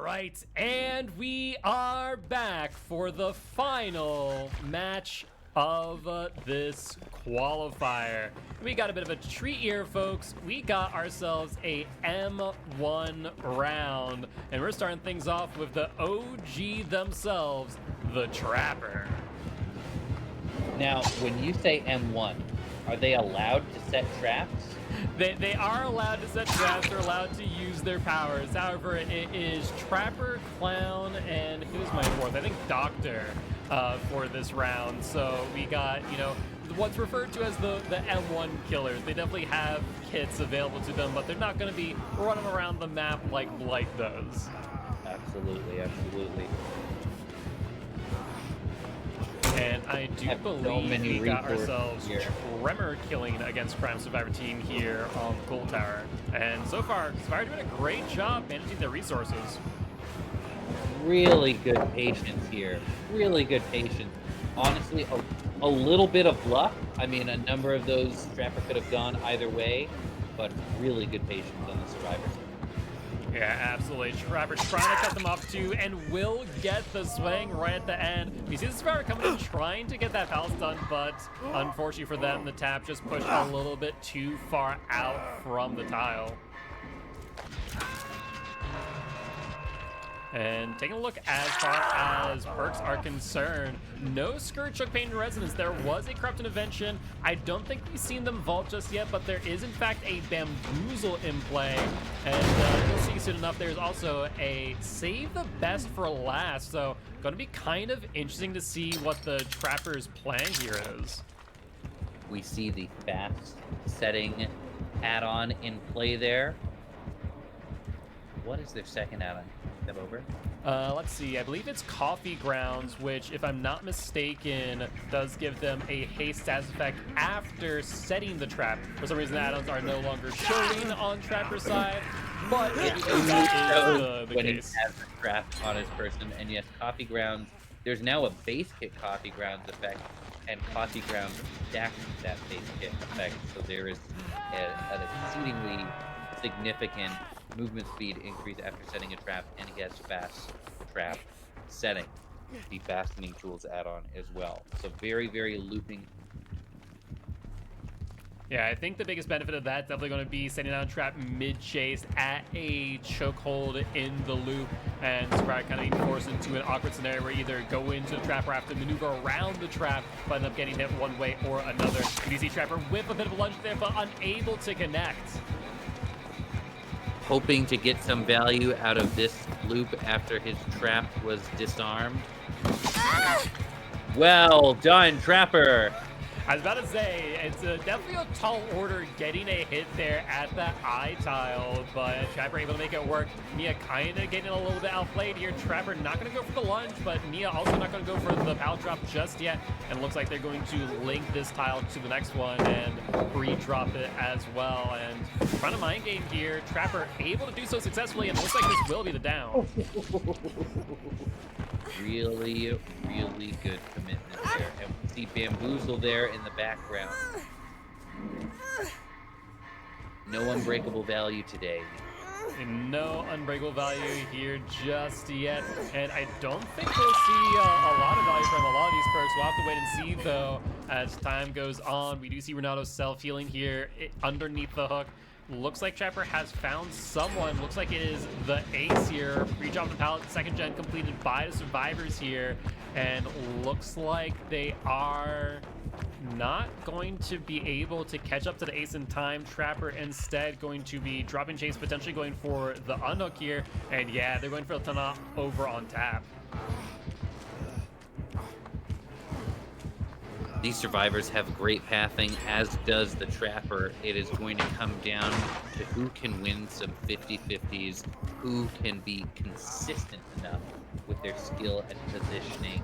right, and we are back for the final match of this qualifier. We got a bit of a treat here, folks. We got ourselves a M1 round, and we're starting things off with the OG themselves, the Trapper. Now, when you say M1, are they allowed to set traps? They are allowed to set traps, they're allowed to use their powers. However, it is Trapper, Clown, and who's my fourth? I think Doctor for this round. So we got, what's referred to as the M1 killers. They definitely have kits available to them, but they're not going to be running around the map like Blight does. Absolutely, absolutely. And I do believe we got ourselves here. Tremor killing against Crime Survivor team here on the Cool Tower. And so far, Survivor doing a great job managing their resources. Really good patience here. Really good patience. Honestly, a little bit of luck. I mean, a number of those Trapper could have gone either way, but really good patience on the Survivor. Yeah, absolutely. Trapper's trying to cut them off too, and will get the swing right at the end. You see the Survivor coming in trying to get that palace done, but unfortunately for them, the tap just pushed a little bit too far out from the tile. And taking a look as far as perks are concerned, no Scourge, Choke, Pain, and Resonance. There was a Corrupt Intervention. I don't think we've seen them vault just yet, but there is in fact a Bamboozle in play. And you'll see soon enough, there's also a Save the Best for last. So going to be kind of interesting to see what the Trapper's plan here is. We see the fast setting add-on in play there. What is their second add-on? Over? Let's see. I believe it's Coffee Grounds, which, if I'm not mistaken, does give them a haste status effect after setting the trap. For some reason, the add-ons are no longer showing on Trapper's side, but that is the when case. He has the trap on his person, and yes, Coffee Grounds. There's now a base kit Coffee Grounds effect, and Coffee Grounds stacks that base kit effect. So there is an exceedingly significant movement speed increase after setting a trap, and he has fast trap setting, the fastening tools add-on as well. So very, very looping. Yeah, I think the biggest benefit of that is definitely going to be setting down a trap mid-chase at a chokehold in the loop, and Survivor kind of being forced into an awkward scenario where either go into the trap or have to maneuver around the trap, but end up getting hit one way or another. You see Trapper whip a bit of a lunge there, but unable to connect. Hoping to get some value out of this loop after his trap was disarmed. Well done, Trapper! I was about to say, it's definitely a tall order getting a hit there at that eye tile, but Trapper able to make it work. Nia kind of getting a little bit outplayed here. Trapper not going to go for the lunge, but Nia also not going to go for the power drop just yet. And it looks like they're going to link this tile to the next one and re-drop it as well. And front of mind game here, Trapper able to do so successfully, and it looks like this will be the down. Really, really good commitment there. And we see Bamboozle there in the background. No unbreakable value today. No unbreakable value here just yet, and I don't think we'll see a lot of value from a lot of these perks. We'll have to wait and see, though, as time goes on. We do see Renato self-healing here underneath the hook. Looks like Trapper has found someone. Looks like it is the ace here. Re-drop the pallet, second gen completed by the Survivors here, and looks like they are not going to be able to catch up to the ace in time. Trapper instead going to be dropping chase, potentially going for the unhook here, and yeah, they're going for the ton over on tap. These Survivors have great pathing, as does the Trapper. It is going to come down to who can win some 50-50s, who can be consistent enough with their skill and positioning,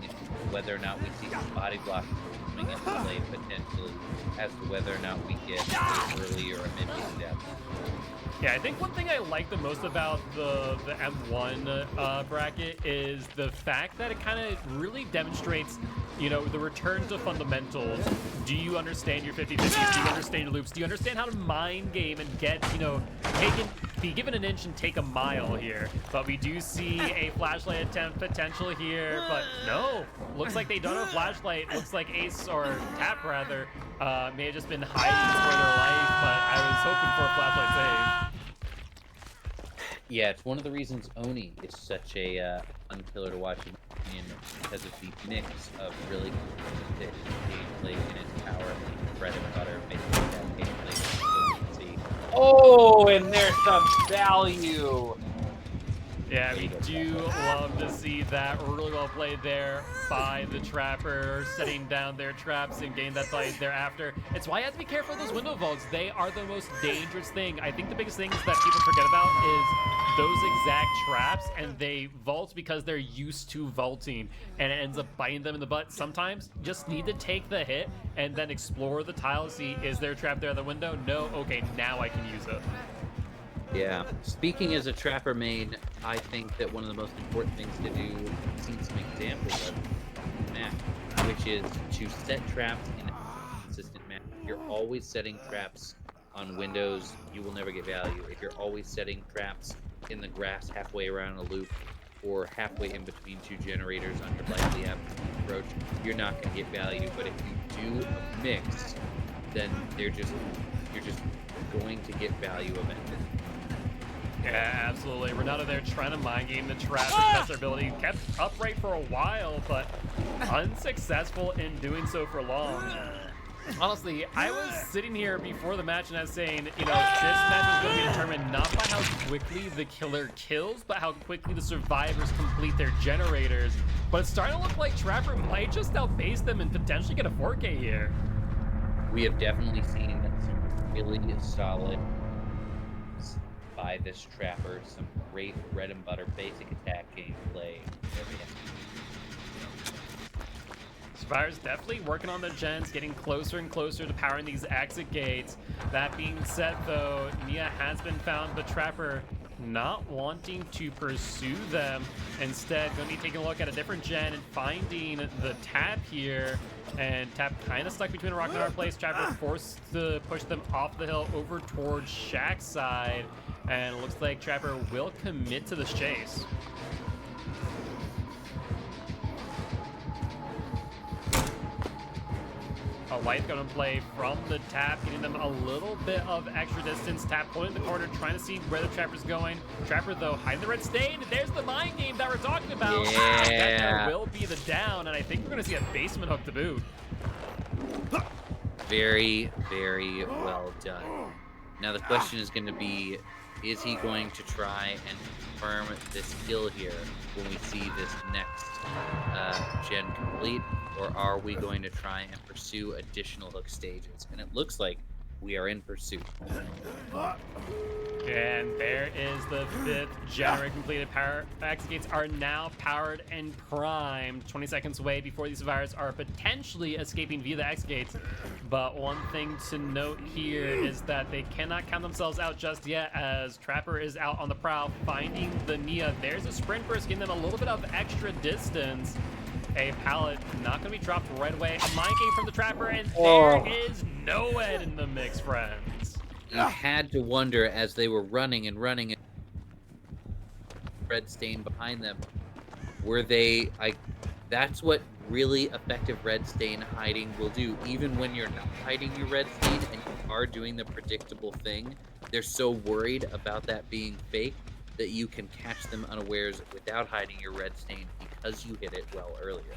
whether or not we see some body blocks coming into play potentially, as to whether or not we get an early or a mid-game death. Yeah, I think one thing I like the most about the M1 bracket is the fact that it kind of really demonstrates, the return to fundamentals. Do you understand your 50-50s? Do you understand your loops? Do you understand how to mind game and get, be given an inch and take a mile here. But we do see a flashlight attempt potential here, but no. Looks like they don't have a flashlight. Looks like Ace, or Tap rather, may have just been hiding for their life, but I was hoping for a flashlight save. Yeah, it's one of the reasons Oni is such a fun killer to watch in my opinion, because of the mix of really consistent gameplay in its power and bread and butter, making that gameplay consistency. Oh, and there's some value! Yeah, we do love to see that. Really well played there by the Trapper, setting down their traps and getting that fight thereafter. It's why you have to be careful of those window vaults. They are the most dangerous thing. I think the biggest things that people forget about is those exact traps, and they vault because they're used to vaulting, and it ends up biting them in the butt. Sometimes you just need to take the hit and then explore the tile, see, is there a trap there at the window? No? Okay, now I can use it. Yeah. Speaking as a Trapper main, I think that one of the most important things to do, I've seen some examples of map, which is to set traps in a consistent manner. If you're always setting traps on windows, you will never get value. If you're always setting traps in the grass halfway around a loop or halfway in between two generators on your likely approach, you're not going to get value. But if you do a mix, then you're just going to get value eventually. Yeah, absolutely. Ronaldo there trying to mind game the Trapper, test their ability. Kept upright for a while, but unsuccessful in doing so for long. Honestly, I was sitting here before the match and I was saying, you know, this match is going to be determined not by how quickly the killer kills, but how quickly the survivors complete their generators. But it's starting to look like Trapper might just outpace them and potentially get a 4K here. We have definitely seen some really solid by this Trapper, some great bread and butter basic attack gameplay. Survivors definitely working on their gens, getting closer and closer to powering these exit gates. That being said, though, Nia has been found, but Trapper not wanting to pursue them. Instead, going to be taking a look at a different gen and finding the Tap here. And Tap kind of stuck between a rock and a hard place. Trapper forced to push them off the hill over towards Shaq's side. And it looks like Trapper will commit to this chase. A White going to play from the Tap, getting them a little bit of extra distance. Tap pulling the corner, trying to see where the Trapper's going. Trapper, though, hiding the red stain. There's the mind game that we're talking about. Yeah. That will be the down, and I think we're going to see a basement hook to boot. Very, very well done. Now the question is going to be, is he going to try and confirm this kill here when we see this next gen complete? Or are we going to try and pursue additional hook stages? And it looks like we are in pursuit. And there is the 5th generator completed. Power exit gates are now powered and primed. 20 seconds away before these survivors are potentially escaping via the exit gates. But one thing to note here is that they cannot count themselves out just yet, as Trapper is out on the prowl finding the Nia. There's a sprint burst, giving them a little bit of extra distance. A pallet not going to be dropped right away. A mind game from the Trapper, and there is no Ed in the mix, friends. You had to wonder as they were running and running, and red stain behind them. Were they like? That's what really effective red stain hiding will do. Even when you're not hiding your red stain and you are doing the predictable thing, they're so worried about that being fake that you can catch them unawares without hiding your red stain because you hit it well earlier.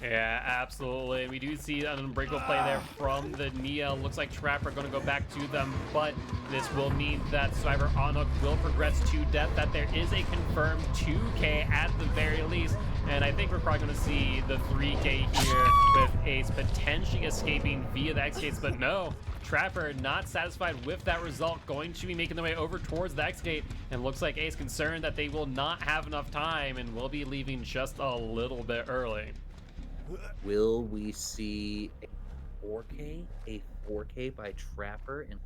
Yeah, absolutely. We do see an unbreakable play there from the Nia. Looks like Trapper going to go back to them, but this will mean that Survivor on hook will progress to death, that there is a confirmed 2K at the very least. And I think we're probably going to see the 3K here with Ace potentially escaping via the X gates, but no. Trapper not satisfied with that result, going to be making their way over towards the X gate, and looks like Ace concerned that they will not have enough time and will be leaving just a little bit early. Will we see a 4K? A 4K by Trapper? And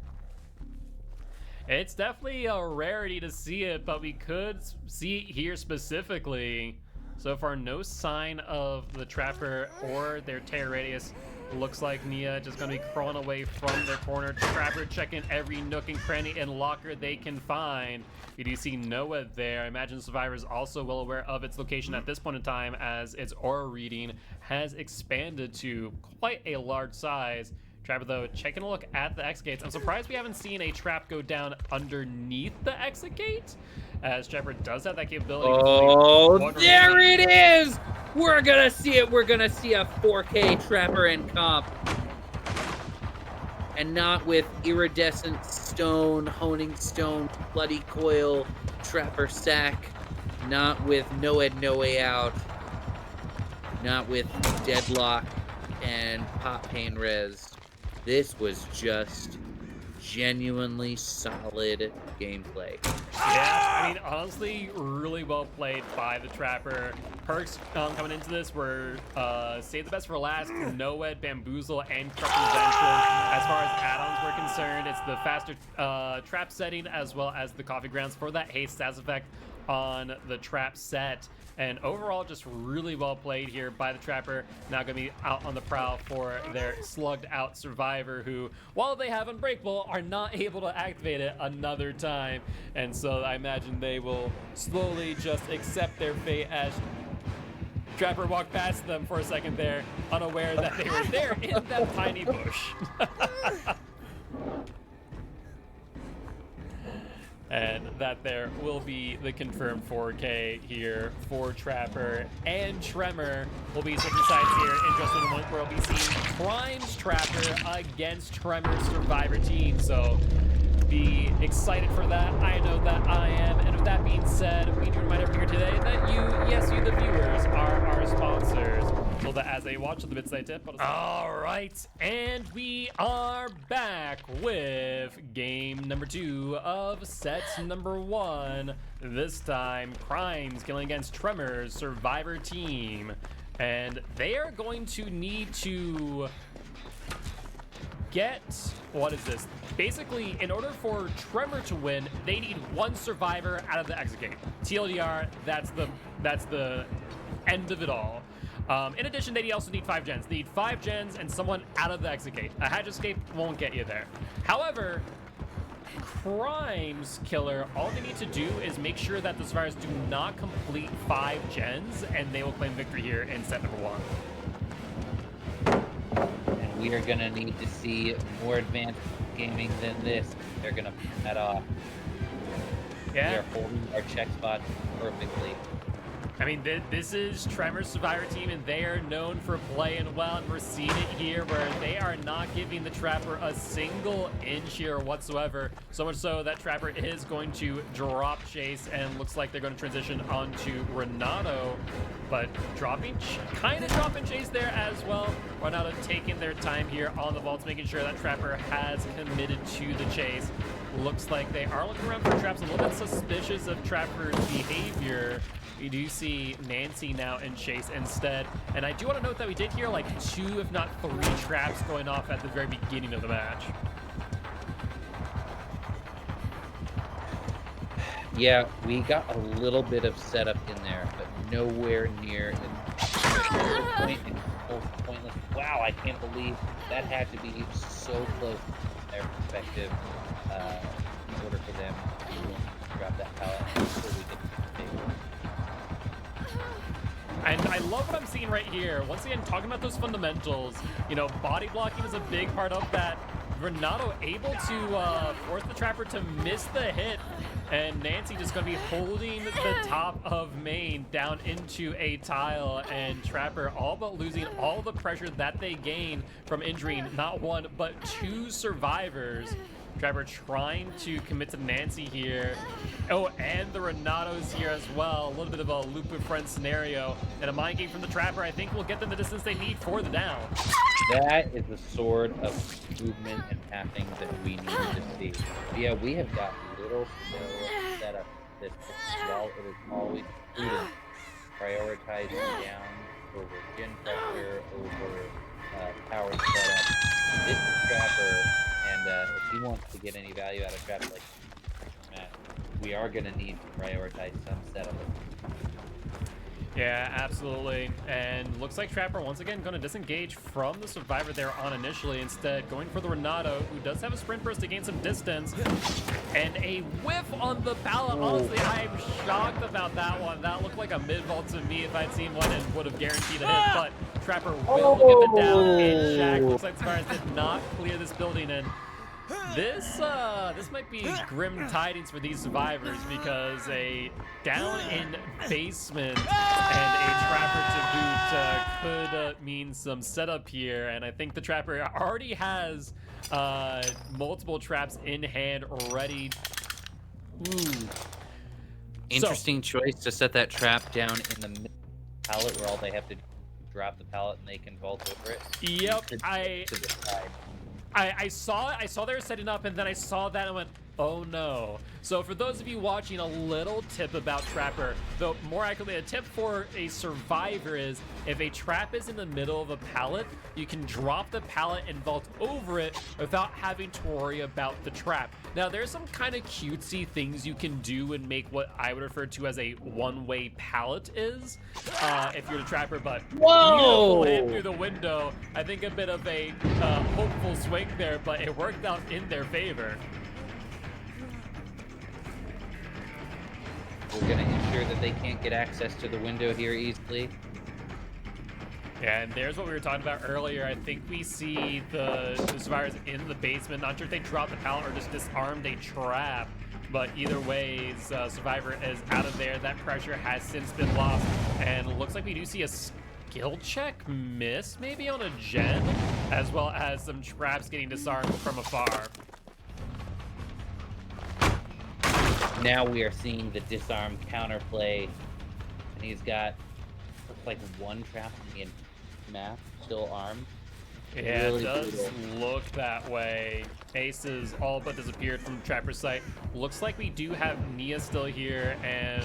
it's definitely a rarity to see it, but we could see it here specifically. So far, no sign of the Trapper or their tear radius Looks like Nia just going to be crawling away from their corner. Trapper checking every nook and cranny and locker they can find. You do see Noah there. I imagine Survivor is also well aware of its location at this point in time, as its aura reading has expanded to quite a large size. Trapper, though, taking a look at the exit gates. I'm surprised we haven't seen a trap go down underneath the exit gate, as Trapper does have that capability. Oh, there it is! We're gonna see it. We're gonna see a 4K Trapper in comp. And not with iridescent stone, honing stone, bloody coil, Trapper sack. Not with no ed, no way out. Not with deadlock and pop pain res. This was just genuinely solid gameplay. Yeah, I mean, honestly, really well played by the Trapper. Perks coming into this were save the best for last, Noed, Bamboozle, and Crush Invention. As far as add-ons were concerned, it's the faster trap setting as well as the coffee grounds for that haste stats effect on the trap set. And overall, just really well played here by the Trapper. Now going to be out on the prowl for their slugged out Survivor, who, while they have Unbreakable, are not able to activate it another time. And so I imagine they will slowly just accept their fate as Trapper walked past them for a second there, unaware that they were there in that tiny bush. And that there will be the confirmed 4K here for Trapper, and Tremor will be switching sides here in just a moment, where we'll be seeing Prime's Trapper against Tremor's Survivor team. So be excited for that. I know that I am. And with that being said, we need to remind everyone here today that you, yes, you, the viewers, are our sponsors. So that as they watch the Midside Tip. All right, and we are back with game number 2 of set number 1. This time, Prime's going against Tremor's Survivor team. And they are going to need to get, what is this? Basically, in order for Tremor to win, they need 1 Survivor out of the exit gate. TLDR, that's the end of it all. In addition, they also need 5 gens. They need 5 gens and someone out of the exit gate. A hatch escape won't get you there. However, Prime's killer, all they need to do is make sure that the survivors do not complete 5 gens, and they will claim victory here in set number 1. And we are gonna need to see more advanced gaming than this. They're gonna put that off. Yeah. We are holding our check spots perfectly. I mean, this is Tremor's Survivor team, and they are known for playing well, and we're seeing it here where they are not giving the Trapper a single inch here whatsoever. So much so that Trapper is going to drop Chase, and looks like they're going to transition onto Renato, but kind of dropping Chase there as well. Renato taking their time here on the vaults, making sure that Trapper has committed to the chase. Looks like they are looking around for traps, a little bit suspicious of Trapper's behavior. We do see Nancy now in chase instead. And I do want to note that we did hear like 2, if not 3 traps going off at the very beginning of the match. Yeah, we got a little bit of setup in there, but nowhere near pointless. Wow, I can't believe that had to be so close from their perspective in order for them to drop that pallet before we get to the table. And I love what I'm seeing right here. Once again, talking about those fundamentals, you know, body blocking is a big part of that. Renato able to force the Trapper to miss the hit, and Nancy just going to be holding the top of main down into a tile, and Trapper all but losing all the pressure that they gain from injuring not 1 but 2 survivors. Trapper trying to commit to Nancy here. Oh, and the Renato's here as well. A little bit of a loop with friend scenario. And a mind game from the Trapper, I think, will get them the distance they need for the down. That is the sort of movement and pathing that we need to see. Yeah, we have got little no setup this, while it is always prudent, prioritizing down over gen pressure, over power setup. This is Trapper. And if he wants to get any value out of Trapper like Matt, we are going to need to prioritize some setup. Yeah, absolutely. And looks like Trapper once again going to disengage from the survivor there on initially, instead going for the Renato, who does have a sprint burst to gain some distance. And a whiff on the pallet. Honestly, I'm shocked about that one. That looked like a mid-vault to me if I'd seen one and would have guaranteed a hit. But Trapper will get the down in Shack. Looks like Survivors did not clear this building, and this might be grim tidings for these survivors, because a down in basement and a Trapper to boot could mean some setup here. And I think the Trapper already has multiple traps in hand already. Ooh. Interesting choice to set that trap down in the middle pallet, where all they have to drop the pallet and they can vault over it. Yep, To the side. I saw they were setting up, and then I saw that and went, oh no. So for those of you watching, a little tip about Trapper, though more accurately, a tip for a survivor is, if a trap is in the middle of a pallet, you can drop the pallet and vault over it without having to worry about the trap. Now, there's some kind of cutesy things you can do and make what I would refer to as a one-way pallet is, if you're the Trapper, but beautiful hit through the window. I think a bit of a hopeful swing there, but it worked out in their favor. We're going to ensure that they can't get access to the window here easily. Yeah, and there's what we were talking about earlier. I think we see the survivors in the basement. Not sure if they dropped the pallet or just disarmed a trap, but either way, survivor is out of there. That pressure has since been lost, and it looks like we do see a skill check miss, maybe on a gen, as well as some traps getting disarmed from afar. Now we are seeing the disarm counterplay, and he's got, looks like one trap in the map still armed. Yeah, Really it does brutal. look that way. Aces all but disappeared from Trapper's sight. Looks like we do have Nia still here, and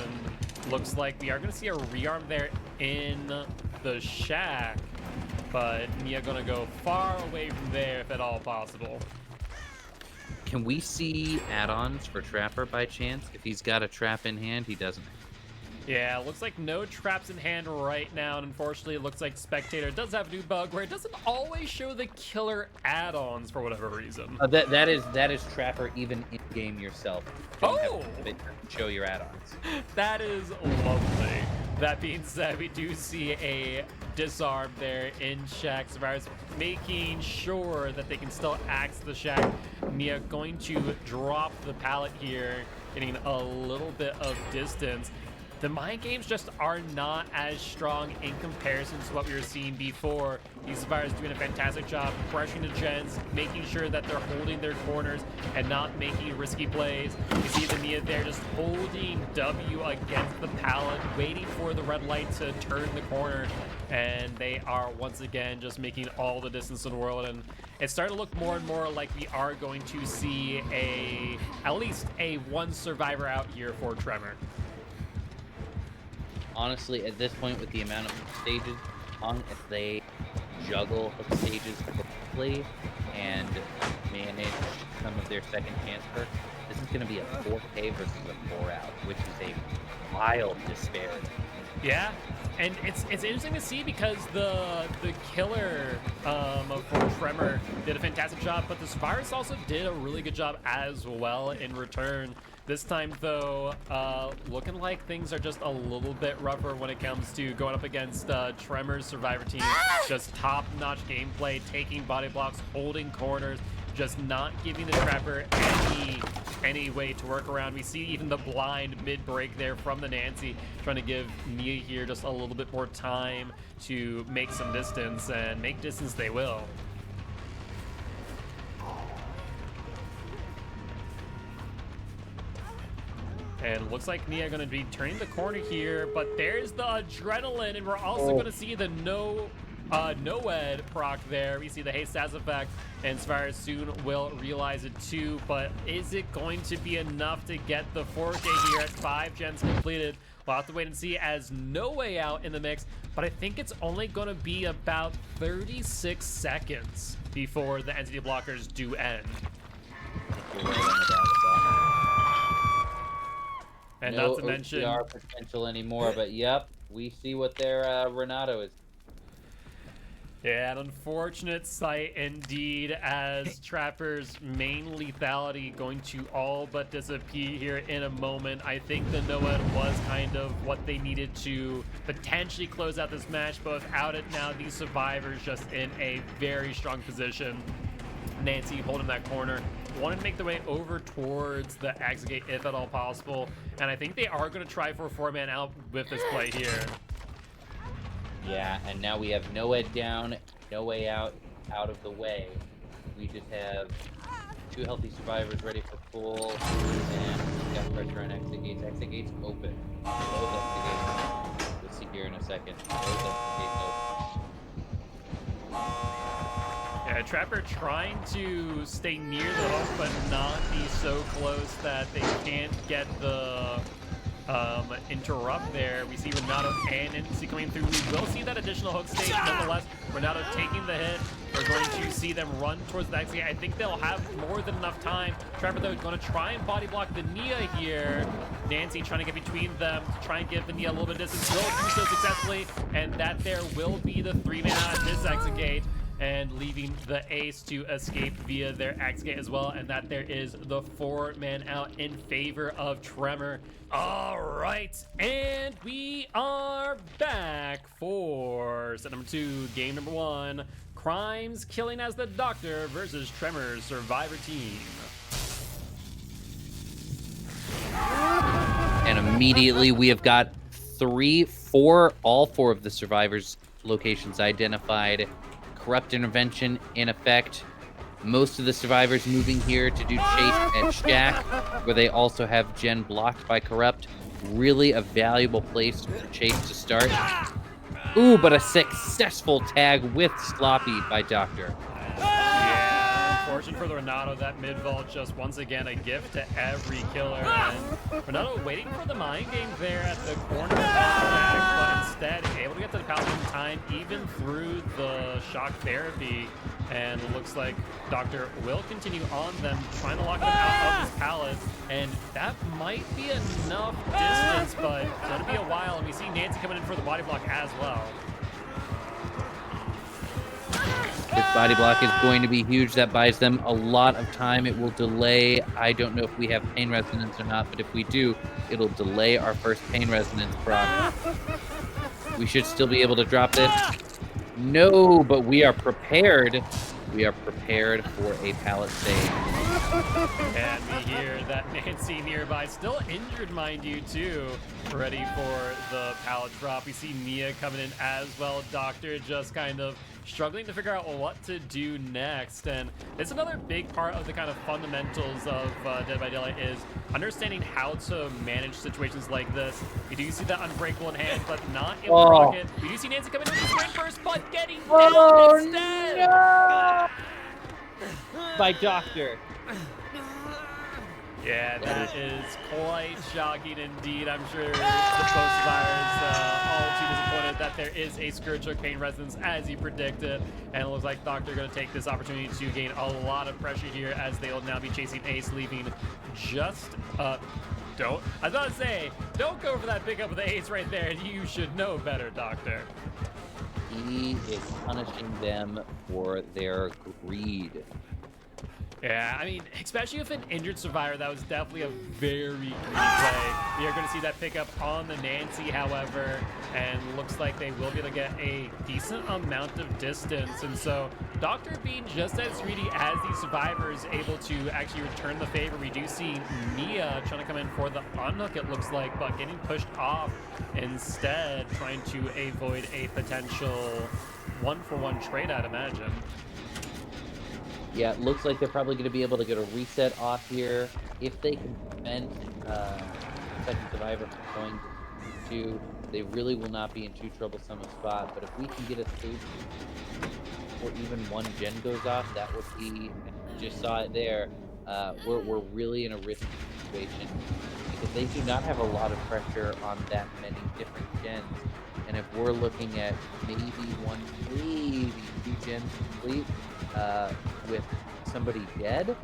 looks like we are going to see a rearm there in the shack, but Nia going to go far away from there if at all possible. Can we see add-ons for Trapper by chance? If he's got a trap in hand, he doesn't. Yeah, looks like no traps in hand right now, and unfortunately it looks like Spectator does have a new bug where it doesn't always show the killer add-ons for whatever reason. That is Trapper even in-game yourself. You don't have to show your add-ons. That is lovely. That being said, we do see a disarm there in Shack. Survivors making sure that they can still axe the Shack. Mia going to drop the pallet here, getting a little bit of distance. The mind games just are not as strong in comparison to what we were seeing before. These survivors doing a fantastic job pressuring the gens, making sure that they're holding their corners and not making risky plays. You see the Nia there just holding W against the pallet, waiting for the red light to turn the corner, and they are once again just making all the distance in the world. And it's starting to look more and more like we are going to see at least a one survivor out here for Tremor. Honestly, at this point, with the amount of stages, if they juggle hook stages correctly and manage some of their second chance perks, this is going to be a 4K versus a 4-out, which is a wild disparity. Yeah, and it's interesting to see because the killer for Tremor did a fantastic job, but the Survivors also did a really good job as well in return. This time, though, looking like things are just a little bit rougher when it comes to going up against Tremor's Survivor team. Just top-notch gameplay, taking body blocks, holding corners, just not giving the Trapper any way to work around. We see even the blind mid-break there from the Nancy, trying to give Nia here just a little bit more time to make some distance, and make distance they will. And looks like Nia going to be turning the corner here, but there's the adrenaline, and we're also going to see the no-ed proc there. We see the haste as effect, and Survivor soon will realize it too, but is it going to be enough to get the 4K here at 5 gens completed? We'll have to wait and see, as No Way Out in the mix, but I think it's only going to be about 36 seconds before the entity blockers do end. And no not to mention, OCR potential anymore, but yep, we see what their Renato is. yeah, an unfortunate sight indeed, as Trapper's main lethality going to all but disappear here in a moment. I think the Noed was kind of what they needed to potentially close out this match, but without it now, these survivors just in a very strong position. Nancy holding that corner, wanting to make their way over towards the exit gate if at all possible, and I think they are going to try for a 4-man out with this play here. Yeah, and now we have no Ed down, no way out of the way. We just have 2 healthy survivors ready for pull, and we've got pressure on exit gates. Exit gates open. Both exit gates. We'll see here in a second. Both exit gates open. Yeah, Trapper trying to stay near the hook, but not be so close that they can't get the interrupt there. We see Renato and NC coming through. We will see that additional hook stage. Nonetheless, Renato taking the hit. We're going to see them run towards the exit. I think they'll have more than enough time. Trapper, though, is going to try and body block the Nia here. Nancy trying to get between them to try and give the Nia a little bit of distance. Will do so successfully, and that there will be the 3-man out at this exit gate, and leaving the ace to escape via their exit gate as well, and that there is the 4-man out in favor of Tremor. All right, and we are back for set number 2, game number 1, Crimes Killing as the Doctor versus Tremor's Survivor team. And immediately we have got all four of the survivors' locations identified. Corrupt intervention in effect. Most of the survivors moving here to do chase at Shack, where they also have Jen blocked by Corrupt. Really a valuable place for chase to start. Ooh, but a successful tag with Sloppy by Doctor. Yeah, unfortunate for the Renato, that mid-vault just once again a gift to every killer. And Renato waiting for the mind game there at the corner of the Jack, but instead able to get to the Paladin in time, even through the shock therapy. And it looks like Doctor will continue on them, trying to lock them out of his pallet. And that might be enough distance, but it's going to be a while. And we see Nancy coming in for the body block as well. This body block is going to be huge. That buys them a lot of time. It will delay. I don't know if we have pain resonance or not, but if we do, it'll delay our first pain resonance proc. We should still be able to drop this. No, but we are prepared. We are prepared for a pallet save. And we hear that Nancy nearby, still injured, mind you, too, ready for the pallet drop. We see Nia coming in as well. Doctor just kind of struggling to figure out what to do next. And it's another big part of the kind of fundamentals of Dead by Daylight is understanding how to manage situations like this. We do see that Unbreakable in hand, but not able to rock it. We do see Nancy coming in with the sprint burst, but getting down instead. No! By Doctor. Yeah, that is quite shocking indeed. I'm sure the post virus all too disappointed that there is a Scourge Hook pain resonance as he predicted. And it looks like Doctor going to take this opportunity to gain a lot of pressure here as they will now be chasing Ace, leaving just I was about to say, don't go for that pickup of the Ace right there. You should know better, Doctor. He is punishing them for their greed. Yeah, I mean, especially with an injured survivor, that was definitely a very great play. We are going to see that pickup on the Nancy, however, and looks like they will be able to get a decent amount of distance. And so, Doctor being just as greedy as these survivors, able to actually return the favor. We do see Nia trying to come in for the unhook, it looks like, but getting pushed off instead, trying to avoid a potential 1-for-1 trade, I'd imagine. Yeah, it looks like they're probably going to be able to get a reset off here. If they can prevent second survivor from going to, they really will not be in too troublesome a spot. But if we can get a through, or even one gen goes off, that would be, and you just saw it there, we're really in a risky situation. Because they do not have a lot of pressure on that many different gens. And if we're looking at maybe one, maybe 2 gens complete, with somebody dead,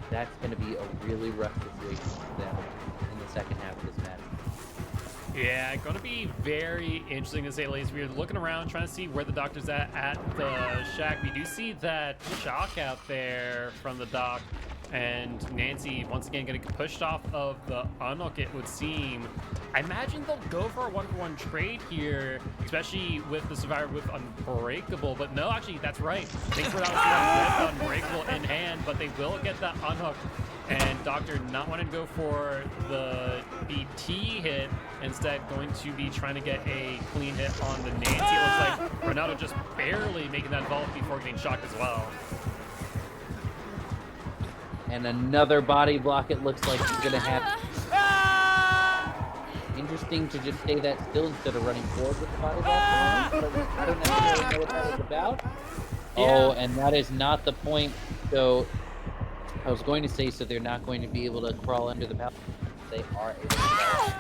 that's going to be a really rough situation for them in the second half Yeah, going to be very interesting to say the least. We're looking around, trying to see where the doctor's at the shack. We do see that shock out there from the doc, and Nancy once again getting pushed off of the unhook, it would seem. I imagine they'll go for a 1-for-1 trade here, especially with the survivor with Unbreakable. But no, actually, that's right. Thanks for that with Unbreakable in hand, but they will get that unhook. And Doctor not wanting to go for the BT hit, instead going to be trying to get a clean hit on the Nancy. It looks like Ronaldo just barely making that vault before getting shocked as well. And another body block it looks like he's going to have. Interesting to just stay that still instead of running forward with the body block. But I don't necessarily know what that was about. Yeah. Oh, and that is not the point. So I was going to say, so they're not going to be able to crawl under the pallet. They are able to.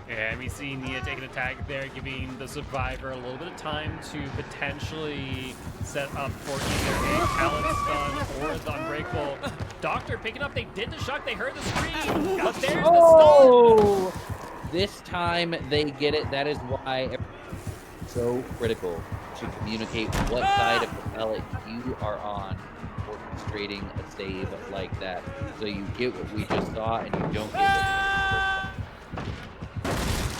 And we see Nia taking a tag there, giving the survivor a little bit of time to potentially set up for either a pallet stun or the Unbreakable. Doctor picking up, they did the shock, they heard the scream, but there's the stun! This time they get it. That is why it's so critical to communicate what side of the pallet you are on, orchestrating a save like that, so you get what we just saw and you don't get what you just.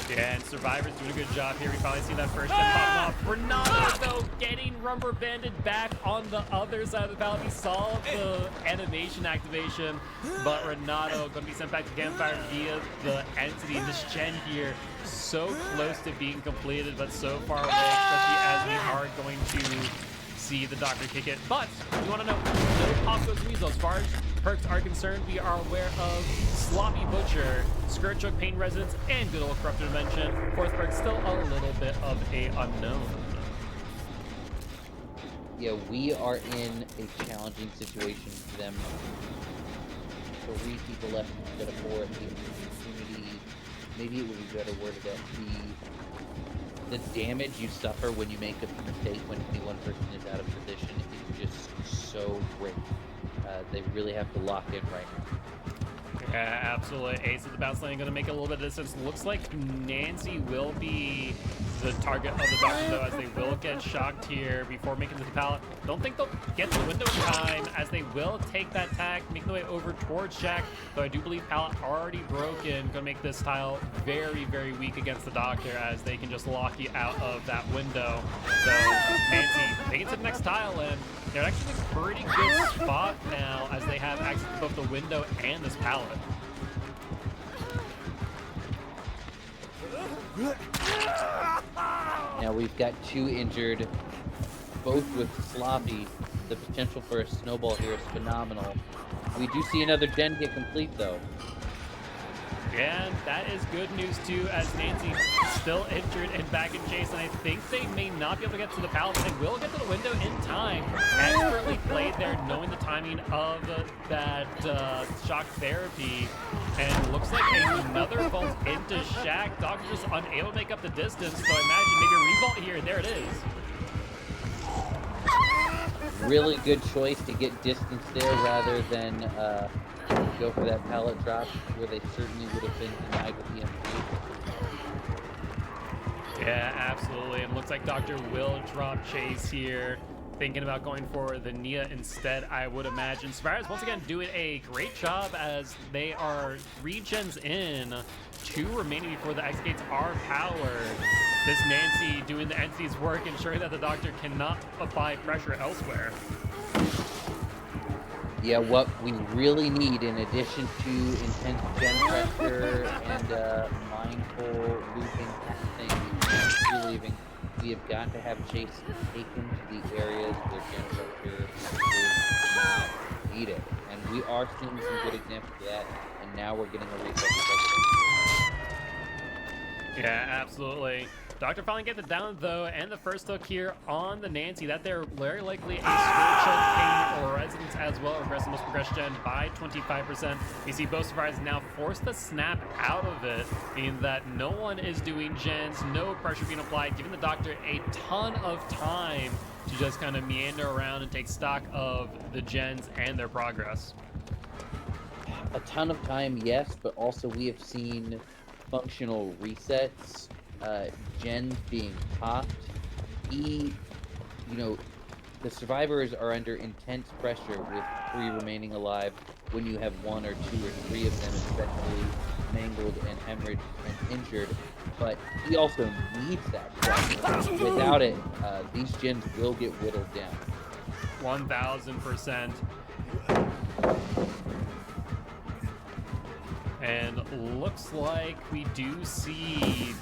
Yeah, and Survivor's doing a good job here. We finally see that first gen popping off. Ronaldo, though, getting rubber banded back on the other side of the pallet. We saw the animation activation, but Ronaldo going to be sent back to Campfire via the entity. This gen here, so close to being completed, but so far away, especially as we are going to see the doctor kick it. But we want to know, no pop goes weasel. As far as perks are concerned, we are aware of Sloppy Butcher, Skirt Choke, Pain Resonance, and good old Corrupted Dimension. Fourth perk still a little bit of a unknown. Yeah, we are in a challenging situation for them. 3 people left instead of 4. The opportunity, maybe it would be better worded at the damage you suffer when you make a mistake when only one person is out of position is just so great. They really have to lock in right now. Yeah, absolutely. Ace of the bounce lane going to make a little bit of distance. Looks like Nancy will be the target of the doctor, though, as they will get shocked here before making it to the pallet. Don't think they'll get to the window in time, as they will take that tag, make their way over towards Shaq. Though I do believe pallet already broken. Going to make this tile very, very weak against the doctor, as they can just lock you out of that window. So Nancy, they get to the next tile, and they're actually in a pretty good spot now, as they have access to both the window and this pallet. Now we've got 2 injured, both with Sloppy. The potential for a snowball here is phenomenal. We do see another gen get complete, though. And that is good news, too, as Nancy still injured and back in chase. And I think they may not be able to get to the pallet, but they will get to the window in time. Expertly played there, knowing the timing of that shock therapy. And looks like another vault into Shaq. Doctor just unable to make up the distance, so I imagine maybe a revault here. There it is. Really good choice to get distance there rather than go for that pallet drop, where they certainly would have been denied with the MP. Yeah, absolutely. And looks like Doctor will drop chase here. Thinking about going for the Nia instead, I would imagine. Survivors once again doing a great job, as they are 3 gens in, 2 remaining before the X gates are powered. This Nancy doing the entity's work, ensuring that the doctor cannot apply pressure elsewhere. Yeah, what we really need, in addition to intense gen pressure and mindful looping passing, leaving, we have got to have Chase taken to the areas where gen pressure is not needed. And we are seeing some good examples of that, and now we're getting a reset because of it. Yeah, absolutely. Doctor finally gets it down, though, and the first hook here on the Nancy. That they're very likely a Skirt Choke, Pain, or Resonance as well, regress the most progressed gen by 25%. We see both survivors now forced to snap out of it, meaning that no one is doing gens, no pressure being applied, giving the doctor a ton of time to just kind of meander around and take stock of the gens and their progress. A ton of time, yes, but also we have seen functional resets, Gen being popped, he, you know, the survivors are under intense pressure with 3 remaining alive when you have 1 or 2 or 3 of them especially mangled and hemorrhaged and injured. But he also needs that pressure. Without it, these gens will get whittled down. 1000%. And looks like we do see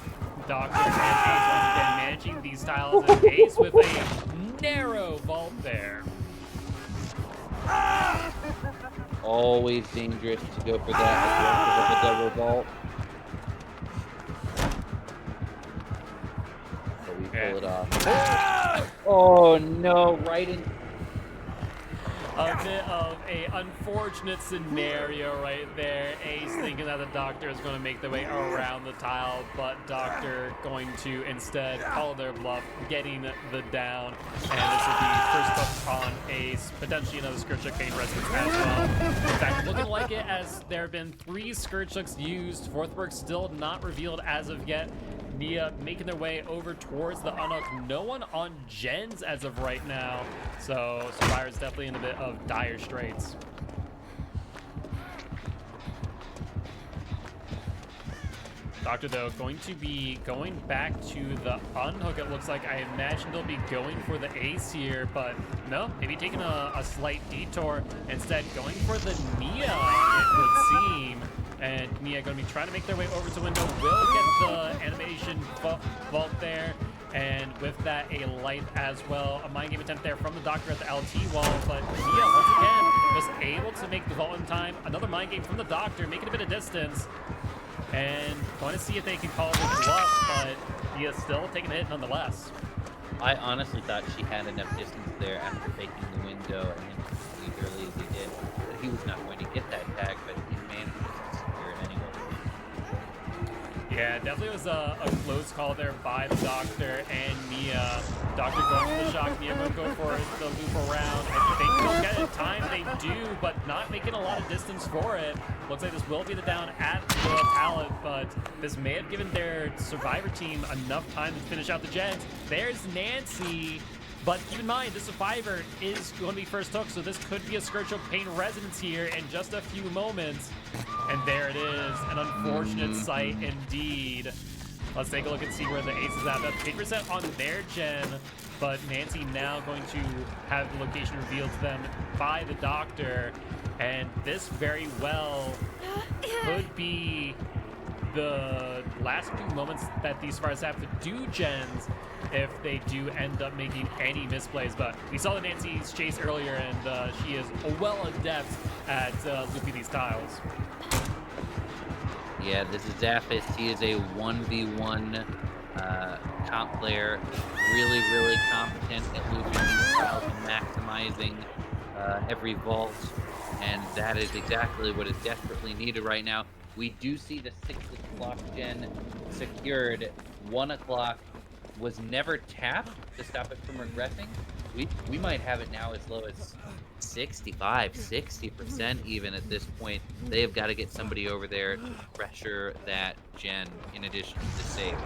Doctor and Ace once again managing these tiles, and Ace with a narrow vault there. Always dangerous to go for that aggressive of a double vault. But we pull it off. Oh no, right in. A bit of a unfortunate scenario right there. Ace thinking that the Doctor is going to make their way around the tile, but Doctor going to instead call their bluff, getting the down, and this will be first hook on Ace, potentially another Scourge Hook Pain Resonance as well. In fact, looking like it, as there have been 3 Scourge Hooks used, fourth work still not revealed as of yet. Nia making their way over towards the unhook. No one on gens as of right now, so Survivor's definitely in a bit of dire straits. Doctor, though, going to be going back to the unhook, it looks like. I imagine they'll be going for the Ace here, but no, maybe taking a slight detour. Instead, going for the Nia, it would seem. And Nia going to be trying to make their way over to window. Will get the animation vault there. And with that, a light as well. A mind game attempt there from the Doctor at the LT wall. But Nia, once again, was able to make the vault in time. Another mind game from the Doctor, making a bit of distance. And going to see if they can call the bluff, but Nia's still taking a hit nonetheless. I honestly thought she had enough distance there after faking the window and as early as he did that he was not going to get that tag, but he managed to secure it anyway. Yeah, definitely was a close call there by the Doctor and Nia. Doctor going for the shock, Nia going to go for the loop around. I think they'll get it in time, they do, but not making a lot of distance for it. Looks like this will be the down at the pallet, but this may have given their Survivor team enough time to finish out the gens. There's Nancy, but keep in mind, the Survivor is going to be first hook, so this could be a Scourge Hook Pain Resonance here in just a few moments. And there it is, an unfortunate sight indeed. Let's take a look and see where the Ace is at. That's 8% on their gen, but Nancy now going to have the location revealed to them by the Doctor. And this very well could be the last few moments that these Survivors have to do gens if they do end up making any misplays. But we saw the Nancy's chase earlier, and she is well adept at looping these tiles. Yeah, this is Zaphis. He is a 1v1 comp player. Really, really competent at looping these tiles and maximizing every vault. And that is exactly what is desperately needed right now. We do see the 6 o'clock gen secured. 1 o'clock was never tapped to stop it from regressing. We might have it now as low as 65, 60% even at this point. They have got to get somebody over there to pressure that gen in addition to save.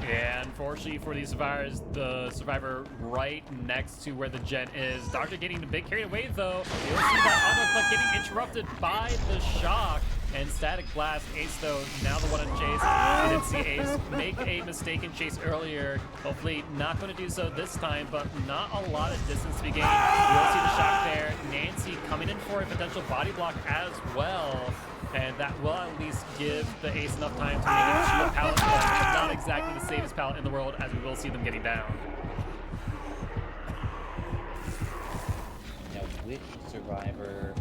Yeah, unfortunately for these Survivors, the Survivor right next to where the gen is. Doctor getting a bit carried away, though. You'll see that unhook getting interrupted by the shock and Static Blast. Ace, though, now the one on chase. We did see Ace make a mistaken chase earlier. Hopefully not going to do so this time, but not a lot of distance to be gained. You'll see the shock there. Nancy coming in for a potential body block as well. And that will at least give the Ace enough time to make it to a pallet, but not exactly the safest pallet in the world, as we will see them getting down. Now, which Survivor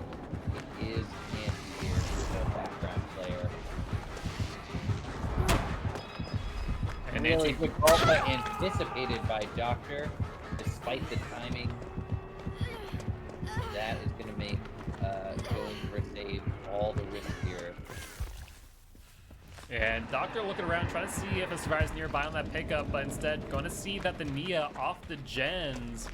is in here as a background player? And really Nancy, good call, but anticipated by Doctor, despite the timing. That is going to make going for a save all the risk here. And Doctor looking around, trying to see if a survivor's nearby on that pickup, but instead going to see that the Nia off the gens.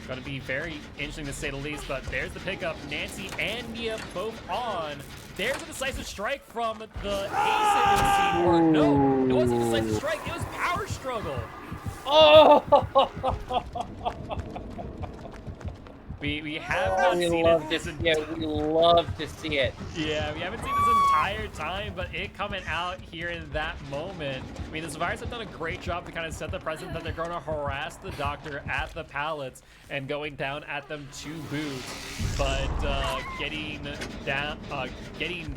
Going to be very interesting to say the least, but there's the pickup. Nancy and Nia both on. There's a decisive strike from the Ace. Or no, it wasn't a decisive strike. It was power struggle. Oh! We have not seen it. Yeah, we love to see it. Yeah, we haven't seen this entire time, but it coming out here in that moment. I mean, the survivors have done a great job to kind of set the precedent that they're going to harass the Doctor at the pallets and going down at them to boot, but getting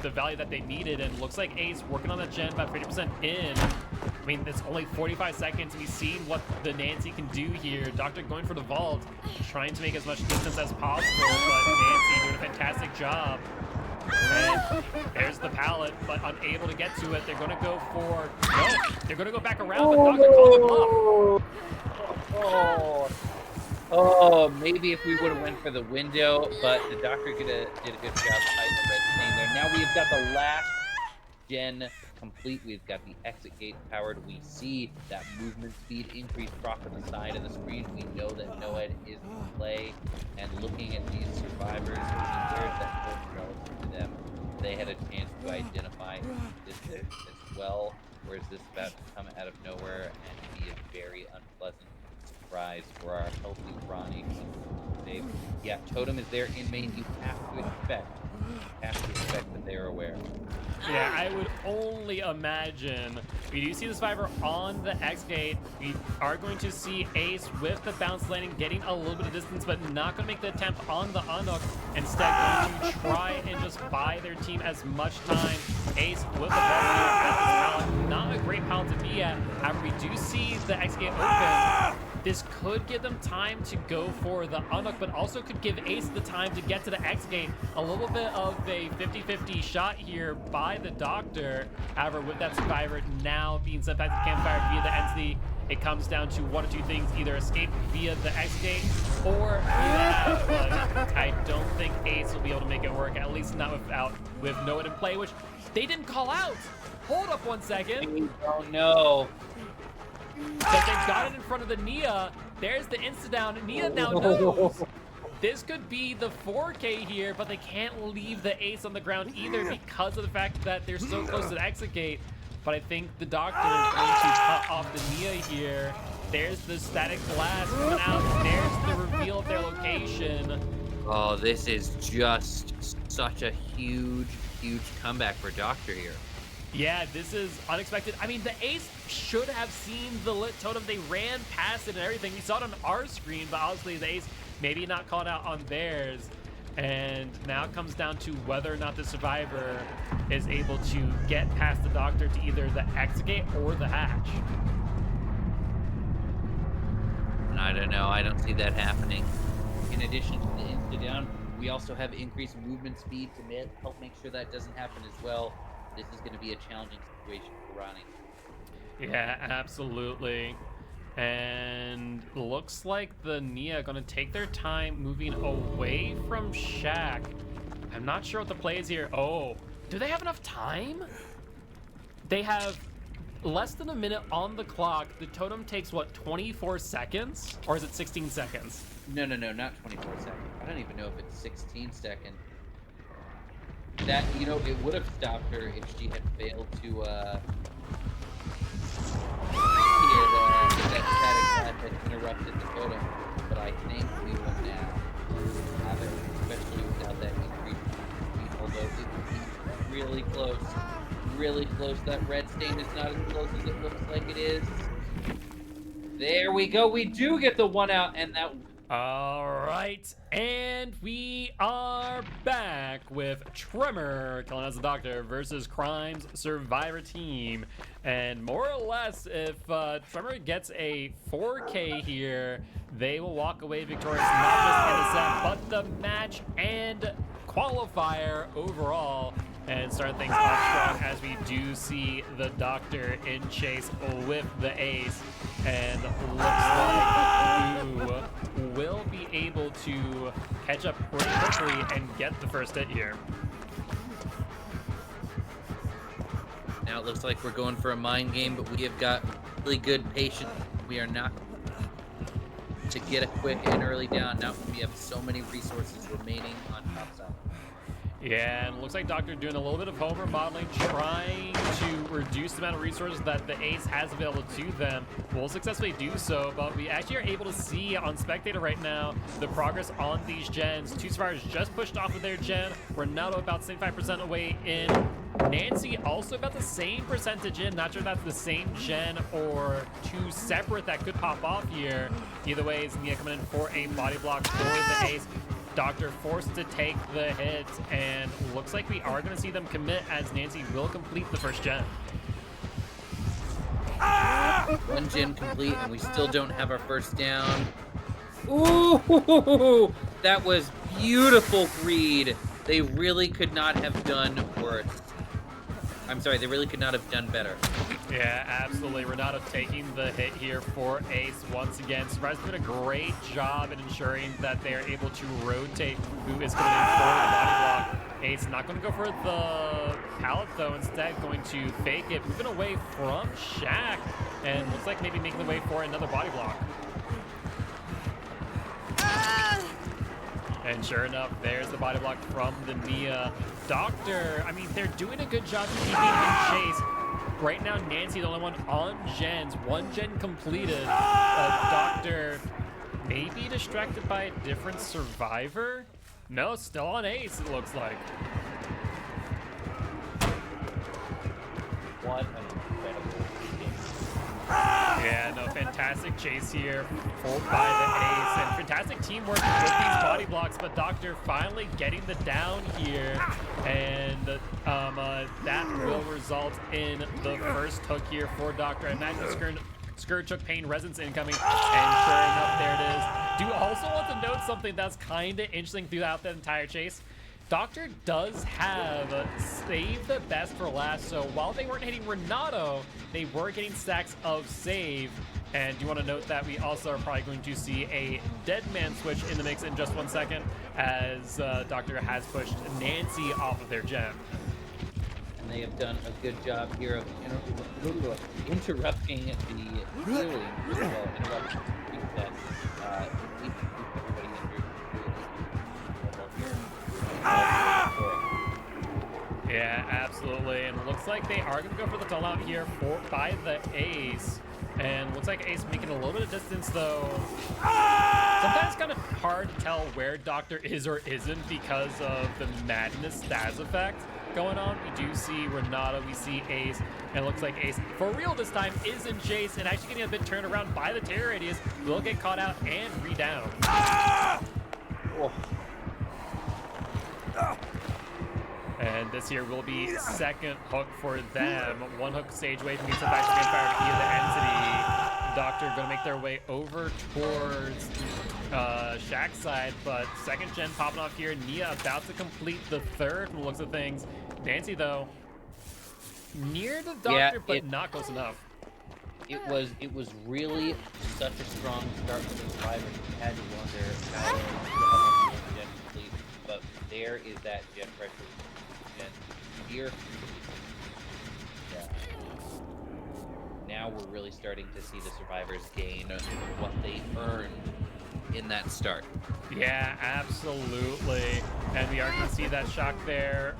the value that they needed, and looks like Ace working on that gen about 50% in. I mean, it's only 45 seconds. We've seen what the Nancy can do here. Doctor going for the vault, trying to make as much distance as possible, but Nancy doing a fantastic job. And there's the pallet, but unable to get to it. They're going to go for... No, they're going to go back around, but Doctor called them up. Oh, maybe if we would have went for the window, but the Doctor did a good job hiding the red stain there. Now we've got the last gen complete. We've got the exit gate powered. We see that movement speed increase drop to the side of the screen. We know that Noed is in play, and looking at these survivors, where's that person relative to them, they had a chance to identify this as well, or is this about to come out of nowhere and be a very unpleasant surprise for our healthy Ronnie? Yeah, Totem is there in main. You have to expect that they're aware. Yeah, I would only imagine. We do see the survivor on the X gate. We are going to see Ace with the bounce landing, getting a little bit of distance, but not going to make the attempt on the unhook. Instead, going to try and just buy their team as much time. Ace with the ball at this pallet. Not a great pallet to be at. However, we do see the X gate open. This could give them time to go for the unhook, but also could give Ace the time to get to the X gate. A little bit of a 50-50 shot here by the Doctor. However, with that survivor now being sent back to the campfire via the entity, it comes down to one of two things: either escape via the X gate or via that. But I don't think Ace will be able to make it work, at least not with Noed in play, which they didn't call out. Hold up 1 second. Oh no. But they've got it in front of the Nia. There's the insta-down. Nia now knows. This could be the 4K here, but they can't leave the Ace on the ground either because of the fact that they're so close to the exit gate. But I think the Doctor is going to cut off the Nia here. There's the static blast coming out. There's the reveal of their location. Oh, this is just such a huge comeback for Doctor here. Yeah, this is unexpected. I mean, the Ace should have seen the lit totem. They ran past it and everything. We saw it on our screen, but obviously the Ace maybe not called out on theirs. And now it comes down to whether or not the survivor is able to get past the Doctor to either the exit gate or the hatch. I don't know. I don't see that happening. In addition to the insta-down, we also have increased movement speed to help make sure that doesn't happen as well. This is going to be a challenging situation for Ronnie. Yeah, absolutely. And looks like the Nia going to take their time moving away from Shack. I'm not sure what the play is here. Oh, do they have enough time? They have less than a minute on the clock. The totem takes, what, 24 seconds? Or is it 16 seconds? No, not 24 seconds. I don't even know if it's 16 seconds. That, you know, it would have stopped her if she had failed to, that static blast had interrupted the totem. But I think we will now have it, especially without that increased speed, although it would be really close. Really close. That red stain is not as close as it looks like it is. There we go. We do get the one out, and that... All right, and we are back with Tremor killing as the Doctor versus Crime's Survivor team. And more or less, if Tremor gets a 4K here, they will walk away victorious, not just in the set, but the match and qualifier overall, and start things off strong as we do see the Doctor in chase with the Ace, and looks like Blue will be able to catch up pretty quickly and get the first hit here. Now it looks like we're going for a mind game, but we have got really good patience. We are not to get a quick and early down. Now we have so many resources remaining on top side. Yeah, and it looks like Doctor doing a little bit of home remodeling, trying to reduce the amount of resources that the Ace has available to them. Will successfully do so, but we actually are able to see on Spectator right now the progress on these gens. Two survivors just pushed off of their gen. Ronaldo about 75% away in. Nancy also about the same percentage in. Not sure if that's the same gen or two separate that could pop off here. Either way, is Nia coming in for a body block for the Ace. Doctor forced to take the hit, and looks like we are going to see them commit as Nancy will complete the first gen. One gen complete, and we still don't have our first down. Ooh, that was beautiful greed. They really could not have done worse. I'm sorry, they really could not have done better. Yeah, absolutely. Renato taking the hit here for Ace once again. Surprise doing a great job in ensuring that they are able to rotate who is coming in for the body block. Ace not going to go for the pallet though, instead going to fake it, moving away from Shaq, and looks like maybe making the way for another body block. And sure enough, there's the body block from the Nia. Doctor, I mean, they're doing a good job keeping in chase. Right now, Nancy, the only one on gens. One gen completed. Doctor may be distracted by a different survivor. No, still on Ace, it looks like. What an incredible game. Yeah, no, fantastic chase here, pulled by the Ace, and fantastic teamwork with these body blocks, but Doctor finally getting the down here, and that will result in the first hook here for Doctor. I imagine Scourge Hook Pain Resonance incoming, and sure enough, there it is. Do also want to note something that's kind of interesting throughout the entire chase. Doctor does have save the best for last, so while they weren't hitting Renato, they were getting stacks of save. And you want to note that we also are probably going to see a dead man switch in the mix in just 1 second, as Doctor has pushed Nancy off of their gen. And they have done a good job here of interrupting the healing, interrupting that keep everybody injured. Yeah, absolutely. And it looks like they are going to go for the tunnel out here by the Ace. And looks like Ace making a little bit of distance, though. Sometimes it's kind of hard to tell where Doctor is or isn't because of the Madness Staz effect going on. We do see Renato, we see Ace, and it looks like Ace, for real this time, is in chase and actually getting a bit turned around by the Terror Radius. Will get caught out and re-down. Oh. And this here will be second hook for them. One hook stage away from being sent back to Fire to heal the entity. Doctor gonna make their way over towards Shaq's side, but second gen popping off here. Nia about to complete the third from the looks of things. Nancy though, near the Doctor, but not close enough. It was really such a strong start for the survivors. You had to wonder how the gen complete, but there is that gen pressure. Here, now we're really starting to see the survivors gain what they earned in that start. Yeah, absolutely. And we are going to see that shock there.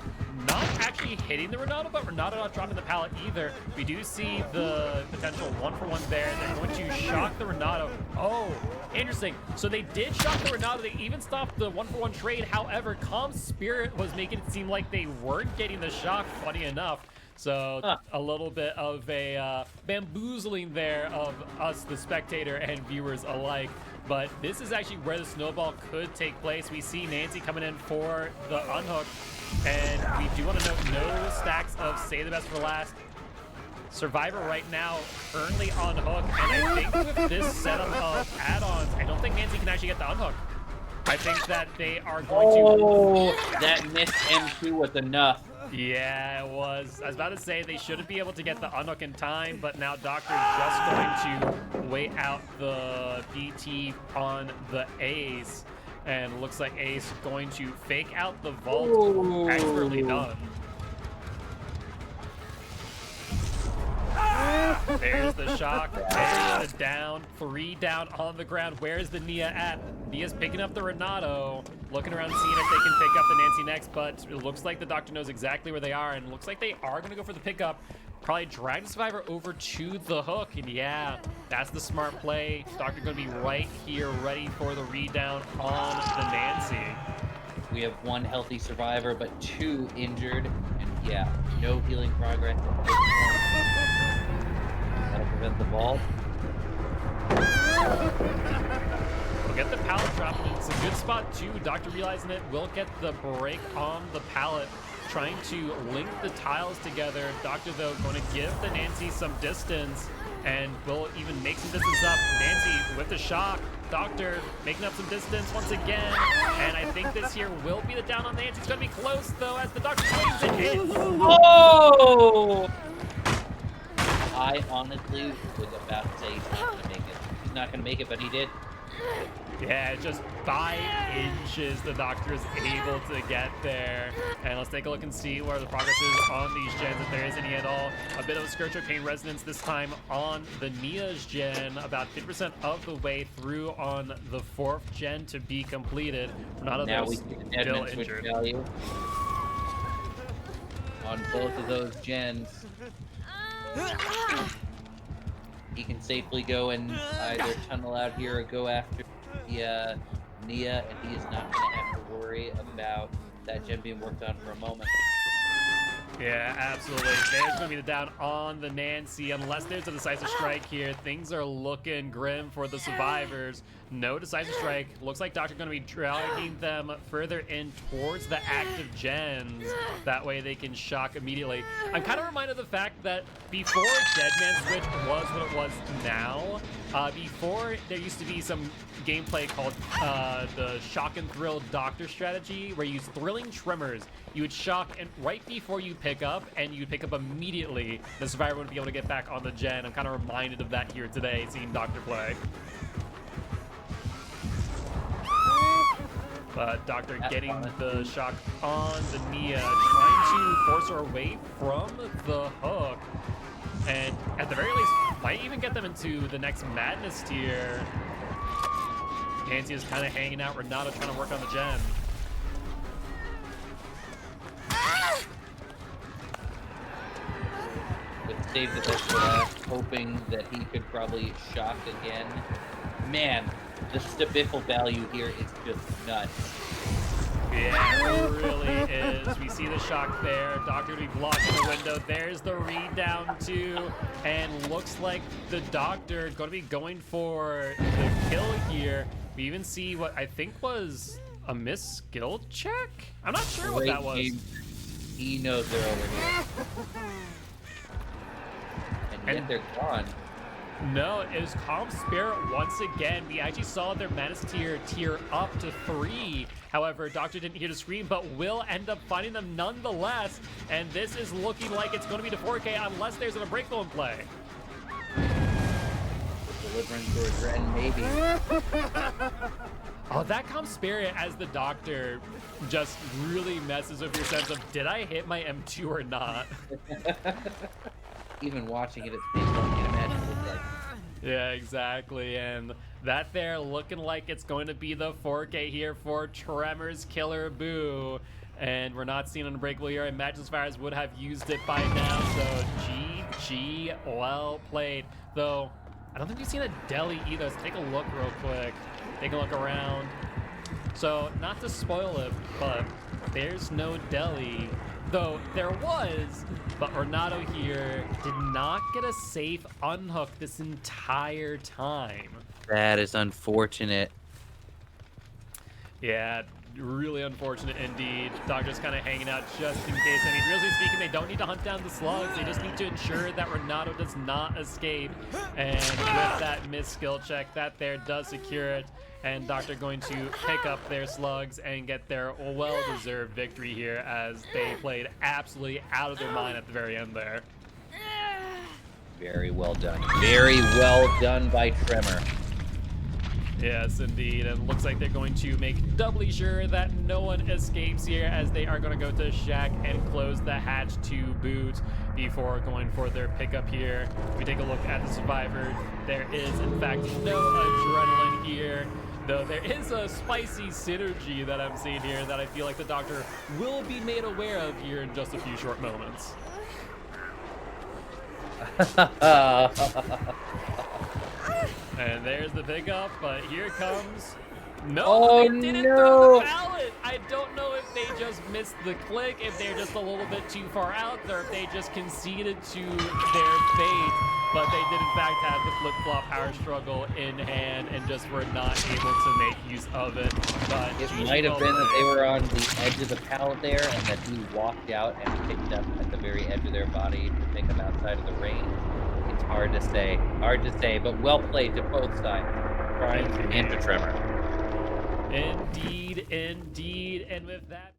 Not actually hitting the Renato, but Renato not dropping the pallet either. We do see the potential 1-for-1 there. They're going to shock the Renato. Oh, interesting. So they did shock the Renato. They even stopped the 1-for-1 trade. However, Calm Spirit was making it seem like they weren't getting the shock, funny enough. So a little bit of a bamboozling there of us, the spectator and viewers alike. But this is actually where the snowball could take place. We see Nancy coming in for the unhook. And we do want to note no stacks of Save the Best for Last. Survivor right now currently on hook. And I think with this setup of add-ons, I don't think Nancy can actually get the unhook. I think that they are going to... Oh, that missed M2 was enough. Yeah, it was. I was about to say they shouldn't be able to get the unhook in time, but now Doctor just going to wait out the BT on the Ace. And looks like Ace going to fake out the vault. Expertly done. There's the shock. There's the down. 3 down on the ground. Where's the Nia at? Nia's picking up the Renato. Looking around, seeing if they can pick up the Nancy next, but it looks like the doctor knows exactly where they are, and it looks like they are going to go for the pickup. Probably drag the survivor over to the hook, and yeah, that's the smart play. Doctor going to be right here, ready for the read down on the Nancy. We have 1 healthy survivor, but 2 injured, and yeah, no healing progress at this point. That'll prevent the vault. We'll get the pallet drop. It's a good spot too. Doctor realizing it will get the break on the pallet, trying to link the tiles together. Doctor, though, going to give the Nancy some distance, and will even make some distance up. Nancy with the shock. Doctor making up some distance once again, and I think this here will be the down on Nancy. It's going to be close, though, as the Doctor swings and hits. Oh! I honestly was about to say he's not going to make it. He's not going to make it, but he did. Yeah, just 5 inches the Doctor is able to get there. And let's take a look and see where the progress is on these gens, if there is any at all. A bit of a Scourge Pain Resonance this time on the Nia's gen, about 50% of the way through on the 4th gen to be completed. Not Now we see the still Edmund switch injured. value on both of those gens. He can safely go and either tunnel out here or go after the Nia, and he is not going to have to worry about that gen being worked on for a moment. Yeah, absolutely. There's going to be the down on the Nancy. Unless there's a decisive strike here, things are looking grim for the survivors. No decisive strike. Looks like Doctor going to be dragging them further in towards the active gens. That way they can shock immediately. I'm kind of reminded of the fact that before Dead Man Switch was what it was now, before there used to be some gameplay called the Shock and Thrill Doctor strategy, where you use thrilling tremors. You would shock and right before you pick up, and you'd pick up immediately. The survivor wouldn't be able to get back on the gen. I'm kind of reminded of that here today, seeing Doctor play. But Doctor getting the shock on the Nia, trying to force her away from the hook. And at the very least, might even get them into the next madness tier. Nancy is kind of hanging out. Renato trying to work on the gen. But saved the best for last, hoping that he could probably shock again. Man, the stabiffle value here is just nuts. Yeah, it really is. We see the shock there. Doctor to be blocking the window. There's the read down too. And looks like the Doctor going to be going for the kill here. We even see what I think was a missed skill check? I'm not sure what that was. He knows they're over here. And yet they're gone. No, it was Calm Spirit once again. We actually saw their Menace tier up to 3. However, Doctor didn't hear the scream, but will end up finding them nonetheless. And this is looking like it's going to be to 4K unless there's an Unbreakable in play. Deliverance or Dread, maybe. Oh, that Calm Spirit as the Doctor just really messes with your sense of, did I hit my M2 or not? Even watching it, it's painful. I can't imagine what it's like. Yeah, exactly. And that there looking like it's going to be the 4K here for Tremor's Killer Boo. And we're not seeing an Unbreakable here. I imagine Spires would have used it by now. So GG, well played. Though, I don't think we've seen a deli either. Let's take a look real quick. Take a look around. So, not to spoil it, but there's no deli. Though there was, but Renato here did not get a safe unhook this entire time. That is unfortunate. Yeah, really unfortunate indeed. Doctor's kind of hanging out just in case. I mean, realistically speaking, they don't need to hunt down the slugs. They just need to ensure that Renato does not escape. And with that missed skill check, that there does secure it. And Doctor going to pick up their slugs and get their well-deserved victory here as they played absolutely out of their mind at the very end there. Very well done. Very well done by Tremor. Yes, indeed. And it looks like they're going to make doubly sure that no one escapes here, as they are going to go to Shack and close the hatch to boot before going for their pickup here. If we take a look at the survivor, there is, in fact, no adrenaline here. Though there is a spicy synergy that I'm seeing here that I feel like the doctor will be made aware of here in just a few short moments. And there's the pickup, but here comes... No, Oh, they didn't throw no. the pallet! I don't know if they just missed the click, if they're just a little bit too far out, or if they just conceded to their fate, but they did in fact have the flip-flop power struggle in hand and just were not able to make use of it. But It GG might have been that they well were on the edge of the pallet there, and that he walked out and picked up at the very edge of their body to pick them outside of the range. It's hard to say, but well played to both sides, Prime and to Tremor. Indeed, indeed, and with that...